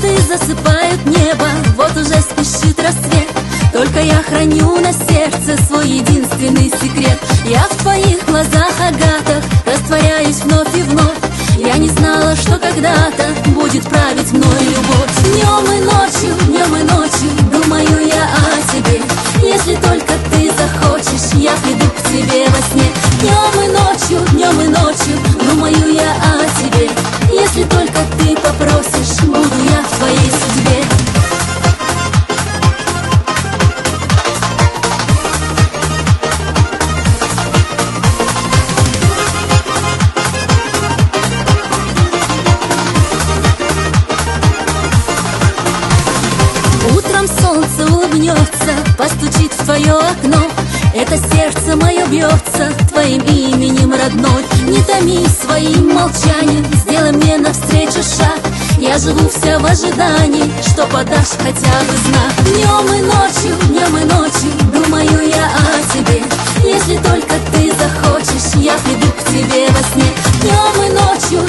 Звезды засыпают небо, вот уже спешит рассвет. Только я храню на сердце свой единственный секрет. Я в твоих глазах, Агатах, растворяюсь вновь и вновь. Я не знала, что когда-то будет править мной любовь. Днем и ночью думаю я о тебе. Если только ты захочешь, я приду к тебе во сне. Днем и ночью думаю я о тебе. Если только ты попросишь, буду я в твоей судьбе. Утром солнце улыбнется, постучит в твое окно. Это сердце мое бьется твоим именем, родной. Не томи своим молчанием, сделай мне навстречу шаг. Я живу вся в ожидании, что подашь хотя бы знак. Днем и ночью думаю я о тебе. Если только ты захочешь, я приду к тебе во сне. Днем и ночью